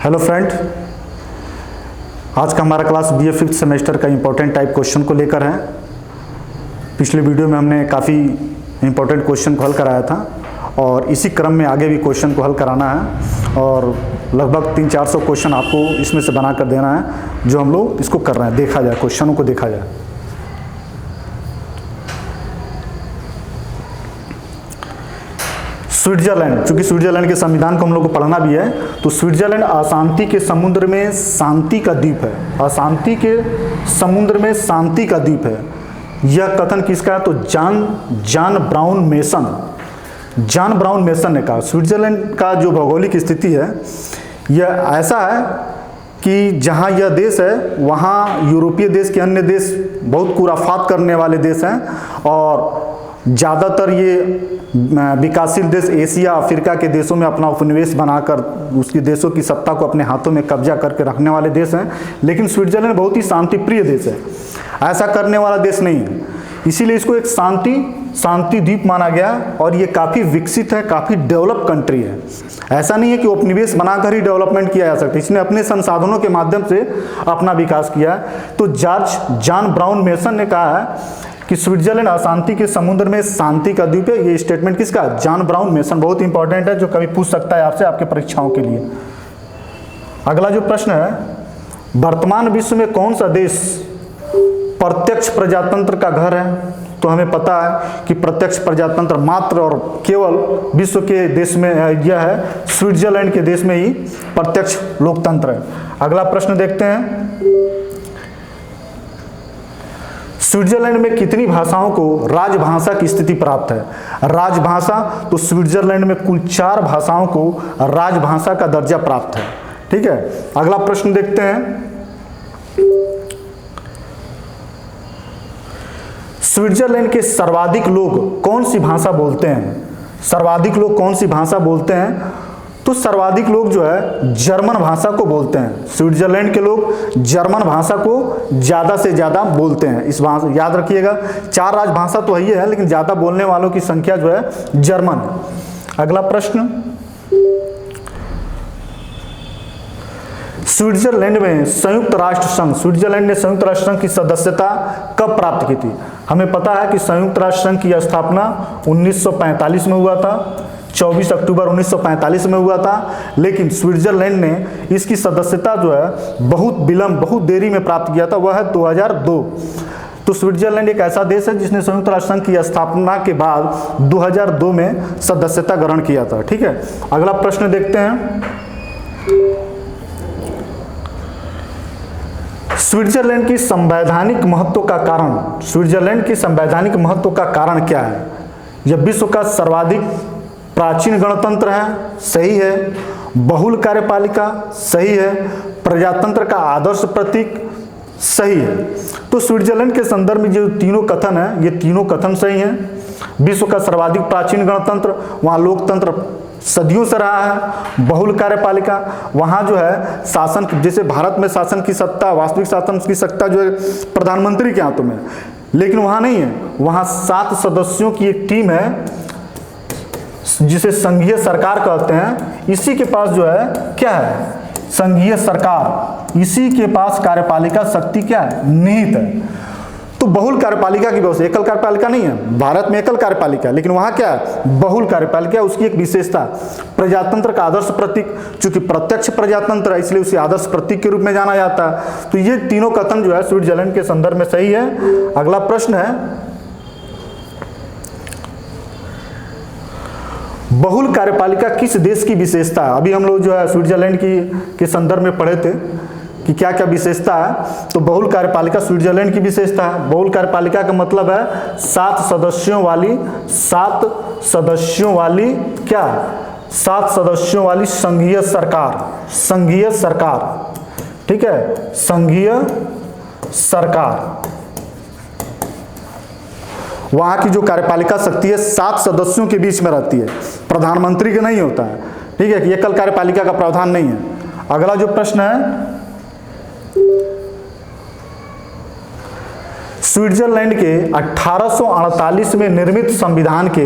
Hello friend, आज का हमारा क्लास बीए फिफ्थ सेमेस्टर का इम्पोर्टेंट टाइप क्वेश्चन को लेकर है। पिछले वीडियो में हमने काफ़ी इम्पोर्टेंट क्वेश्चन को हल कराया था और इसी क्रम में आगे भी क्वेश्चन को हल कराना है और लगभग 300-400 क्वेश्चन आपको इसमें से बना कर देना है, जो हम लोग इसको कर रहे हैं। देखा जाए, क्वेश्चनों को देखा जाए। स्विट्जरलैंड, चूंकि स्विट्जरलैंड के संविधान को हम लोग को पढ़ना भी है, तो स्विट्जरलैंड अशांति के समुद्र में शांति का द्वीप है। अशांति के समुद्र में शांति का द्वीप है। यह कथन किसका है? तो जॉन ब्राउन मेसन ने कहा। स्विट्जरलैंड का जो भौगोलिक स्थिति है, यह ऐसा है कि जहाँ यह देश है वहाँ यूरोपीय देश के अन्य देश बहुत खुराफात करने वाले देश हैं और ज़्यादातर ये विकासशील देश एशिया अफ्रीका के देशों में अपना उपनिवेश बनाकर उसके देशों की सत्ता को अपने हाथों में कब्जा करके रखने वाले देश हैं। लेकिन स्विट्जरलैंड बहुत ही शांति प्रिय देश है, ऐसा करने वाला देश नहीं है। इसीलिए इसको एक शांति द्वीप माना गया और ये काफ़ी विकसित है, काफ़ी डेवलप कंट्री है। ऐसा नहीं है कि उपनिवेश बनाकर ही डेवलपमेंट किया जा सकता है, इसने अपने संसाधनों के माध्यम से अपना विकास किया है। तो जॉन ब्राउन मेसन ने कहा है कि स्विट्जरलैंड अशांति के समुद्र में शांति का द्वीप है। ये स्टेटमेंट किसका? John brown mason. बहुत इंपॉर्टेंट है, जो कभी पूछ सकता है आपसे आपके परीक्षाओं के लिए। अगला जो प्रश्न है, वर्तमान विश्व में कौन सा देश प्रत्यक्ष प्रजातंत्र का घर है? तो हमें पता है कि प्रत्यक्ष प्रजातंत्र मात्र और केवल विश्व के देश में यह है, स्विट्जरलैंड के देश में ही प्रत्यक्ष लोकतंत्र है। अगला प्रश्न देखते हैं, स्विट्जरलैंड में कितनी भाषाओं को राजभाषा की स्थिति प्राप्त है? राजभाषा, तो स्विट्जरलैंड में कुल 4 भाषाओं को राजभाषा का दर्जा प्राप्त है। ठीक है, अगला प्रश्न देखते हैं, स्विट्जरलैंड के सर्वाधिक लोग कौन सी भाषा बोलते हैं? सर्वाधिक लोग कौन सी भाषा बोलते हैं? तो सर्वाधिक लोग जो है जर्मन भाषा को बोलते हैं। स्विट्जरलैंड के लोग जर्मन भाषा को ज़्यादा से ज़्यादा बोलते हैं। इस भाषा याद रखिएगा, 4 राजभाषा तो है ही है, लेकिन ज़्यादा बोलने वालों की संख्या जो है जर्मन। अगला प्रश्न, स्विट्जरलैंड में संयुक्त राष्ट्र संघ, स्विट्जरलैंड ने संयुक्त राष्ट्र संघ की सदस्यता कब प्राप्त की थी? हमें पता है कि संयुक्त राष्ट्र संघ की स्थापना 1945 में हुआ था, 24 अक्टूबर 1945 में हुआ था। लेकिन स्विट्जरलैंड ने इसकी सदस्यता जो है बहुत देरी में प्राप्त किया था, वह है 2002। तो स्विट्जरलैंड एक ऐसा देश है जिसने संयुक्त राष्ट्र संघ की स्थापना के बाद 2002 में सदस्यता ग्रहण किया था। ठीक है, अगला प्रश्न देखते हैं, स्विट्जरलैंड की संवैधानिक महत्व का कारण, स्विट्जरलैंड की संवैधानिक महत्व का कारण क्या है? यह विश्व का सर्वाधिक प्राचीन गणतंत्र है, सही है। बहुल कार्यपालिका, सही है। प्रजातंत्र का आदर्श प्रतीक, सही है। तो स्विट्जरलैंड के संदर्भ में जो तीनों कथन है, ये तीनों कथन सही हैं। विश्व का सर्वाधिक प्राचीन गणतंत्र, वहाँ लोकतंत्र सदियों से रहा है। बहुल कार्यपालिका, वहाँ जो है शासन, जैसे भारत में शासन की सत्ता, वास्तविक शासन की सत्ता जो है प्रधानमंत्री के हाथों में, लेकिन वहाँ नहीं है। वहाँ 7 सदस्यों की एक टीम है जिसे संघीय सरकार कहते हैं। इसी के पास जो है क्या है? संघीय सरकार। इसी के पास कार्यपालिका शक्ति क्या है? निहित है। तो बहुल कार्यपालिका की व्यवस्था, एकल कार्यपालिका नहीं है। भारत में एकल कार्यपालिका है, लेकिन वहाँ क्या है? बहुल कार्यपालिका। उसकी एक विशेषता, प्रजातंत्र का आदर्श प्रतीक, चूंकि प्रत्यक्ष प्रजातंत्र है इसलिए उसे आदर्श प्रतीक के रूप में जाना जाता है। तो ये तीनों कथन जो है स्विट्जरलैंड के संदर्भ में सही है। अगला प्रश्न है, बहुल कार्यपालिका किस देश की विशेषता है? अभी हम लोग जो है स्विट्जरलैंड के संदर्भ में पढ़े थे कि क्या क्या विशेषता है। तो बहुल कार्यपालिका स्विट्जरलैंड की विशेषता है। बहुल कार्यपालिका का मतलब है 7 सदस्यों वाली क्या? 7 सदस्यों वाली संघीय सरकार। ठीक है, संघीय सरकार। वहाँ की जो कार्यपालिका शक्ति है 7 सदस्यों के बीच में रहती है, प्रधानमंत्री का नहीं होता है। ठीक है, कि एकल कार्यपालिका का प्रावधान नहीं है। अगला जो प्रश्न है, स्विट्जरलैंड के 1848 में निर्मित संविधान के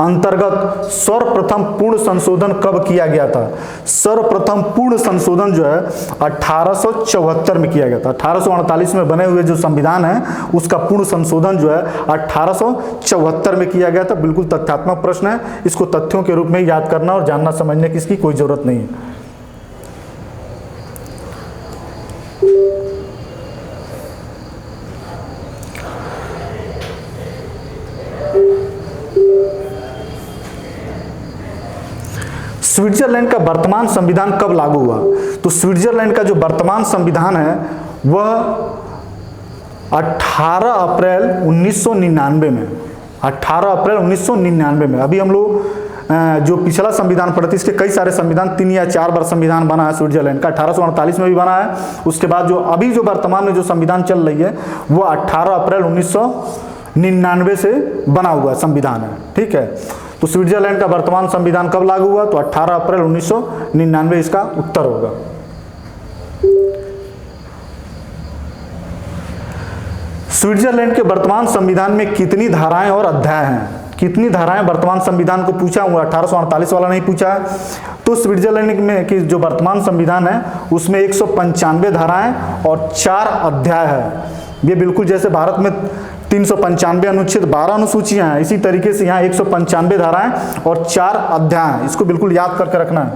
अंतर्गत सर्वप्रथम पूर्ण संशोधन कब किया गया था? सर्वप्रथम पूर्ण संशोधन जो है 1874 में किया गया था। 1848 में बने हुए जो संविधान है उसका पूर्ण संशोधन जो है 1874 में किया गया था। बिल्कुल तथ्यात्मक प्रश्न है, इसको तथ्यों के रूप में याद करना और जानना समझने की इसकी कोई जरूरत नहीं है। स्विट्जरलैंड का वर्तमान संविधान कब लागू हुआ? तो स्विट्जरलैंड का जो वर्तमान संविधान है वह 18 अप्रैल 1999 में, 18 अप्रैल 1999 में। अभी हम लोग जो पिछला संविधान पढ़े थे, इसके कई सारे संविधान 3 या 4 बार संविधान बना है स्विट्जरलैंड का। 1848 में भी बना है, उसके बाद जो अभी जो वर्तमान में जो संविधान चल रही है वो 18 अप्रैल 1999 से बना हुआ संविधान है। ठीक है, तो स्विट्जरलैंड का वर्तमान संविधान कब लागू हुआ? तो 18 अप्रैल 1999 इसका उत्तर होगा। स्विट्जरलैंड के वर्तमान संविधान में कितनी धाराएं और अध्याय हैं? कितनी धाराएं वर्तमान संविधान को पूछा हुआ, 1848 वाला नहीं पूछा है। तो स्विट्जरलैंड में कि जो वर्तमान संविधान है उसमें 195 धाराएं और 4 अध्याय है। ये बिल्कुल जैसे भारत में 395 अनुच्छेद 12 अनुसूचियां हैं, इसी तरीके से यहाँ 195 धाराएं और 4 अध्याय हैं। इसको बिल्कुल याद करके रखना है।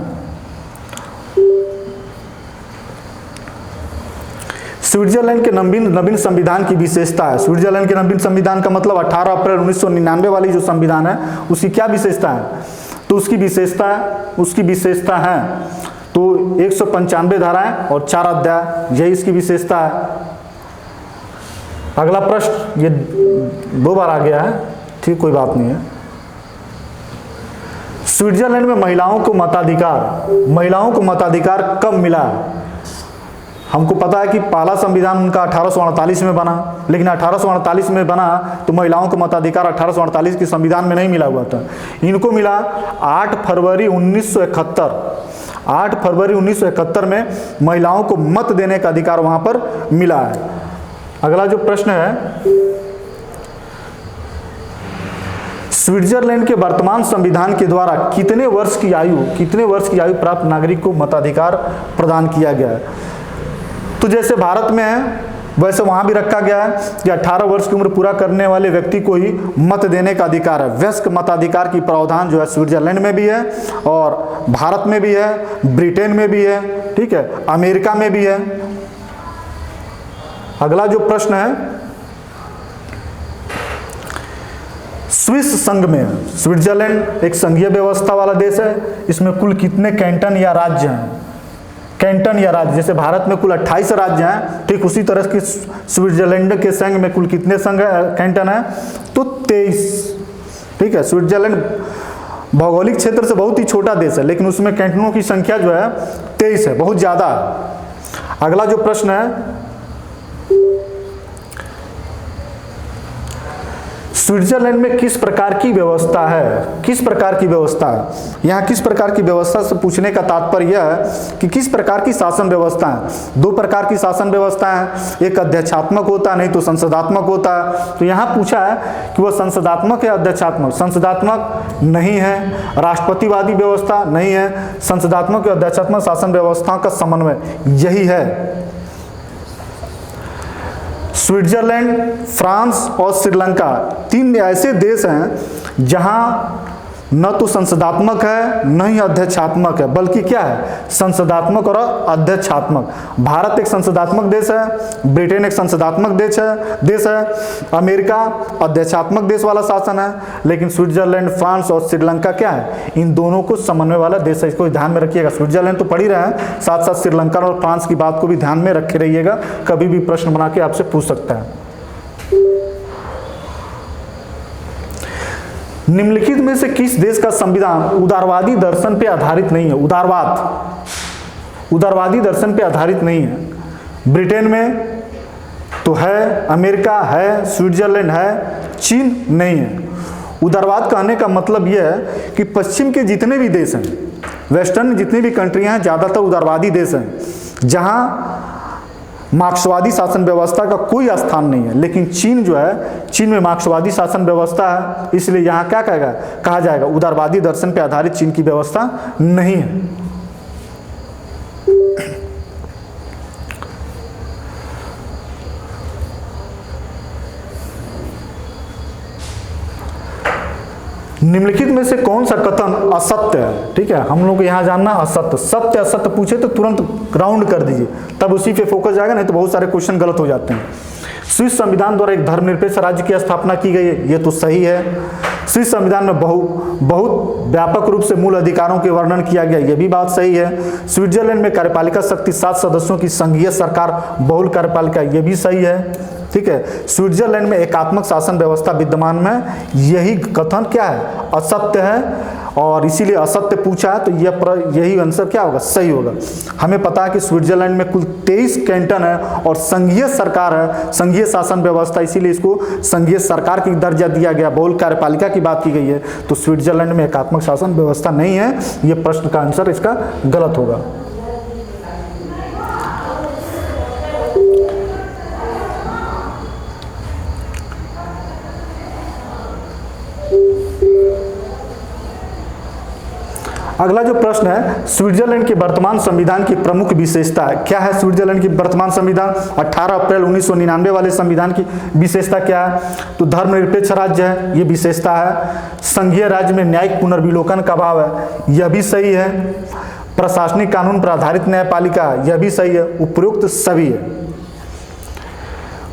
स्विट्जरलैंड के नवीन संविधान की विशेषता है। स्विट्जरलैंड के नवीन संविधान का मतलब 18 अप्रैल 1999 वाली जो संविधान है उसकी क्या विशेषता है? तो उसकी विशेषता है तो 195 धाराएं और 4 अध्याय, यही इसकी विशेषता है। अगला प्रश्न, ये 2 बार आ गया है, ठीक, कोई बात नहीं है। स्विट्जरलैंड में महिलाओं को मताधिकार कब मिला? हमको पता है कि पहला संविधान उनका 1848 में बना, लेकिन 1848 में बना तो महिलाओं को मताधिकार 1848 के संविधान में नहीं मिला हुआ था। इनको मिला 8 फरवरी 1971। 8 फरवरी 1971 में महिलाओं को मत देने का अधिकार वहां पर मिला है। अगला जो प्रश्न है, स्विट्जरलैंड के वर्तमान संविधान के द्वारा कितने वर्ष की आयु प्राप्त नागरिक को मताधिकार प्रदान किया गया है? तो जैसे भारत में है वैसे वहां भी रखा गया है कि 18 वर्ष की उम्र पूरा करने वाले व्यक्ति को ही मत देने का अधिकार है। वयस्क मताधिकार की प्रावधान जो है स्विट्जरलैंड में भी है और भारत में भी है, ब्रिटेन में भी है, ठीक है, अमेरिका में भी है। अगला जो प्रश्न है, स्विस संघ में, स्विट्जरलैंड एक संघीय व्यवस्था वाला देश है, इसमें कुल कितने कैंटन या राज्य हैं? कैंटन या राज्य, जैसे भारत में कुल 28 राज्य हैं, ठीक उसी तरह की स्विट्जरलैंड के संघ में कुल कितने कैंटन है? तो 23। ठीक है, स्विट्जरलैंड भौगोलिक क्षेत्र से बहुत ही छोटा देश है, लेकिन उसमें कैंटनों की संख्या जो है 23 है, बहुत ज्यादा है। अगला जो प्रश्न है, स्विट्जरलैंड में किस प्रकार की व्यवस्था है? किस प्रकार की व्यवस्था है? यहाँ किस प्रकार की व्यवस्था से पूछने का तात्पर्य यह है कि किस प्रकार की शासन व्यवस्था है। 2 प्रकार की शासन व्यवस्था है, एक अध्यक्षात्मक होता है, नहीं तो संसदात्मक होता है। तो यहाँ पूछा है कि वह संसदात्मक या अध्यक्षात्मक। संसदात्मक नहीं है, राष्ट्रपतिवादी व्यवस्था नहीं है, संसदात्मक या अध्यक्षात्मक शासन व्यवस्था का समन्वय यही है। स्विट्जरलैंड, फ्रांस और श्रीलंका 3 ऐसे देश हैं जहां न तो संसदात्मक है न ही अध्यक्षात्मक है, बल्कि क्या है, संसदात्मक और अध्यक्षात्मक। भारत एक संसदात्मक देश है, ब्रिटेन एक संसदात्मक देश है, अमेरिका अध्यक्षात्मक देश वाला शासन है, लेकिन स्विट्जरलैंड, फ्रांस और श्रीलंका क्या है, इन दोनों को समन्वय वाला देश है। इसको ध्यान में रखिएगा। स्विट्जरलैंड तो पढ़ ही रहे हैं, साथ साथ श्रीलंका और फ्रांस की बात को भी ध्यान में रखे रहिएगा, कभी भी प्रश्न बना के आपसे पूछ सकता है। निम्नलिखित में से किस देश का संविधान उदारवादी दर्शन पे आधारित नहीं है? उदारवादी दर्शन पे आधारित नहीं है। ब्रिटेन में तो है, अमेरिका है, स्विट्जरलैंड है, चीन नहीं है। उदारवाद कहने का मतलब यह है कि पश्चिम के जितने भी देश हैं, वेस्टर्न जितनी भी कंट्रियां हैं, ज़्यादातर उदारवादी देश हैं, जहां मार्क्सवादी शासन व्यवस्था का कोई स्थान नहीं है। लेकिन चीन जो है, चीन में मार्क्सवादी शासन व्यवस्था है, इसलिए यहाँ क्या कहा जाएगा, उदारवादी दर्शन पर आधारित चीन की व्यवस्था नहीं है। निम्नलिखित में से कौन सा कथन असत्य है? ठीक है, हम लोग को यहाँ जानना असत्य। सत्य असत्य पूछे तो तुरंत राउंड कर दीजिए, तब उसी पे फोकस जाएगा, नहीं तो बहुत सारे क्वेश्चन गलत हो जाते हैं। स्विस संविधान द्वारा एक धर्मनिरपेक्ष राज्य की स्थापना की गई है, ये तो सही है। स्विस संविधान में बहुत व्यापक रूप से मूल अधिकारों के वर्णन किया गया, ये भी बात सही है। स्विट्जरलैंड में कार्यपालिका शक्ति 7 सदस्यों की संघीय सरकार, बहुल कार्यपालिका, ये भी सही है। ठीक है, स्विट्जरलैंड में एकात्मक शासन व्यवस्था विद्यमान में, यही कथन क्या है, असत्य है। और इसीलिए असत्य पूछा है, तो यही आंसर क्या होगा, सही होगा। हमें पता है कि स्विट्जरलैंड में कुल 23 कैंटन है और संघीय सरकार है, संघीय शासन व्यवस्था, इसीलिए इसको संघीय सरकार की दर्जा दिया गया, बहुल कार्यपालिका की बात की गई है। तो स्विट्जरलैंड में एकात्मक शासन व्यवस्था नहीं है, ये प्रश्न का आंसर इसका गलत होगा। अगला जो प्रश्न है, स्विट्जरलैंड के वर्तमान संविधान की प्रमुख विशेषता है। क्या है स्विट्जरलैंड की वर्तमान संविधान? 18 अप्रैल 1999 वाले संविधान की विशेषता क्या है? तो धर्मनिरपेक्ष राज्य है, ये विशेषता है। संघीय राज्य में न्यायिक पुनर्विलोकन का भाव है, यह भी सही है। प्रशासनिक कानून पर आधारित न्यायपालिका, यह भी सही है। उपरोक्त सभी है।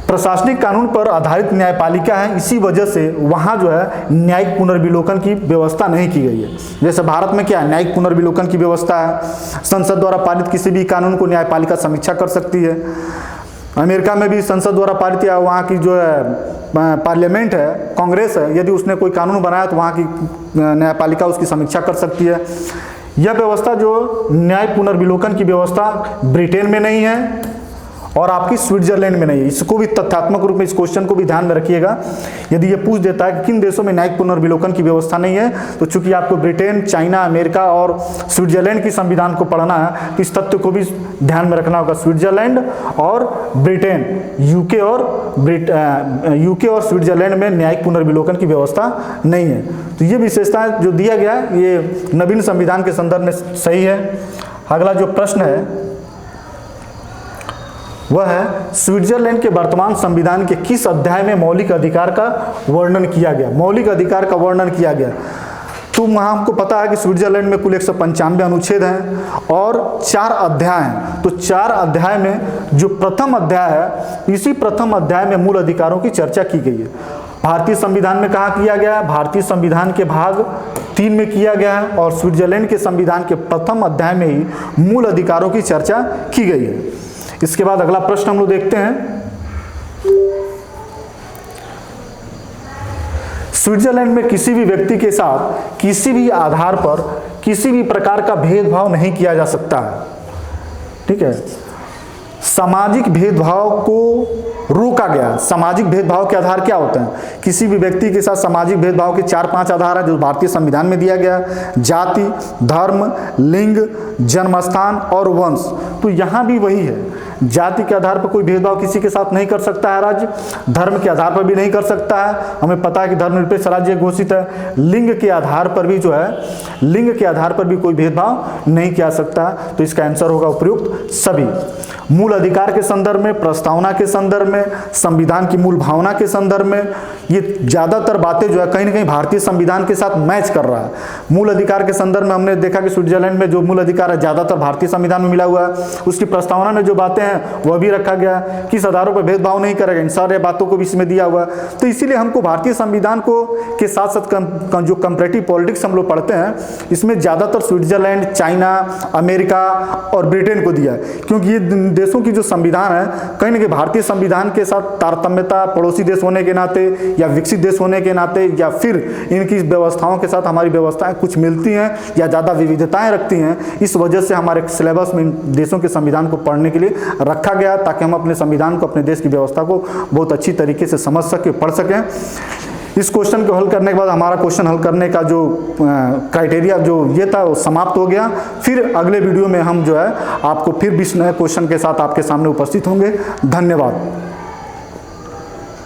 प्रशासनिक कानून पर आधारित न्यायपालिका है, इसी वजह से वहाँ जो है न्यायिक पुनर्विलोकन की व्यवस्था नहीं की गई है। जैसे भारत में क्या है, न्यायिक पुनर्विलोकन की व्यवस्था है। संसद द्वारा पारित किसी भी कानून को न्यायपालिका समीक्षा कर सकती है। अमेरिका में भी संसद द्वारा पारित या वहाँ की जो है पार्लियामेंट है, कांग्रेस है, यदि उसने कोई कानून बनाया तो वहाँ की न्यायपालिका उसकी समीक्षा कर सकती है। यह व्यवस्था जो न्याय पुनर्विलोकन की व्यवस्था ब्रिटेन में नहीं है और आपकी स्विट्जरलैंड में नहीं है। इसको भी तथ्यात्मक रूप में, इस क्वेश्चन को भी ध्यान में रखिएगा। यदि ये पूछ देता है कि किन देशों में न्यायिक पुनर्विलोकन की व्यवस्था नहीं है, तो चूंकि आपको ब्रिटेन, चाइना, अमेरिका और स्विट्जरलैंड की संविधान को पढ़ना है, तो इस तथ्य को भी ध्यान में रखना होगा। स्विट्जरलैंड और ब्रिटेन, यूके और स्विट्जरलैंड में न्यायिक पुनर्विलोकन की व्यवस्था नहीं है। तो ये विशेषताएं जो दिया गया है, ये नवीन संविधान के संदर्भ में सही है। अगला जो प्रश्न है वह है, स्विट्जरलैंड के वर्तमान संविधान के किस अध्याय में मौलिक अधिकार का वर्णन किया गया? मौलिक अधिकार का वर्णन किया गया, तो वहाँ हमको पता है कि स्विट्जरलैंड में कुल 195 अनुच्छेद हैं और 4 अध्याय हैं। तो 4 अध्याय में जो प्रथम अध्याय है, इसी प्रथम अध्याय में मूल अधिकारों की चर्चा की गई है। भारतीय संविधान में कहाँ किया गया है? भारतीय संविधान के भाग 3 में किया गया है और स्विट्जरलैंड के संविधान के प्रथम अध्याय में ही मूल अधिकारों की चर्चा की गई है। इसके बाद अगला प्रश्न हम लोग देखते हैं, स्विट्जरलैंड में किसी भी व्यक्ति के साथ किसी भी आधार पर किसी भी प्रकार का भेदभाव नहीं किया जा सकता है। ठीक है, सामाजिक भेदभाव को रोका गया। सामाजिक भेदभाव के आधार क्या होते हैं? किसी भी व्यक्ति के साथ सामाजिक भेदभाव के 4-5 आधार हैं जो भारतीय संविधान में दिया गया है, जाति, धर्म, लिंग, जन्मस्थान और वंश। तो यहाँ भी वही है, जाति के आधार पर कोई भेदभाव किसी के साथ नहीं कर सकता है राज्य, धर्म के आधार पर भी नहीं कर सकता है, हमें पता है कि धर्मनिरपेक्ष राज्य घोषित है। लिंग के आधार पर भी जो है, लिंग के आधार पर भी कोई भेदभाव नहीं किया सकता, तो इसका आंसर होगा उपयुक्त सभी। मूल अधिकार के संदर्भ में, प्रस्तावना के संदर्भ में, संविधान की मूल भावना के संदर्भ में, ये ज़्यादातर बातें जो है कहीं ना कहीं भारतीय संविधान के साथ मैच कर रहा है। मूल अधिकार के संदर्भ में हमने देखा कि स्विट्जरलैंड में जो मूल अधिकार है ज़्यादातर भारतीय संविधान में मिला हुआ है। उसकी प्रस्तावना में जो बातें हैं वह भी रखा गया, किस आधारों पर भेदभाव नहीं करेगा, इन सारे बातों को भी इसमें दिया हुआ है। तो इसीलिए हमको भारतीय संविधान को के साथ साथ जो कंपैरेटिव पॉलिटिक्स हम लोग पढ़ते हैं, इसमें ज़्यादातर स्विट्जरलैंड, चाइना, अमेरिका और ब्रिटेन को दिया है, क्योंकि ये देशों की जो संविधान है कहीं ना कहीं भारतीय संविधान के साथ तारतम्यता, पड़ोसी देश होने के नाते या विकसित देश होने के नाते, या फिर इनकी व्यवस्थाओं के साथ हमारी व्यवस्थाएं कुछ मिलती हैं या ज़्यादा विविधताएं रखती हैं। इस वजह से हमारे सिलेबस में इन देशों के संविधान को पढ़ने के लिए रखा गया, ताकि हम अपने संविधान को, अपने देश की व्यवस्था को बहुत अच्छी तरीके से समझ सकें, पढ़ सकें। इस क्वेश्चन को हल करने के बाद हमारा क्वेश्चन हल करने का जो क्राइटेरिया जो ये था वो समाप्त हो गया। फिर अगले वीडियो में हम जो है आपको फिर 20 नए क्वेश्चन के साथ आपके सामने उपस्थित होंगे। धन्यवाद।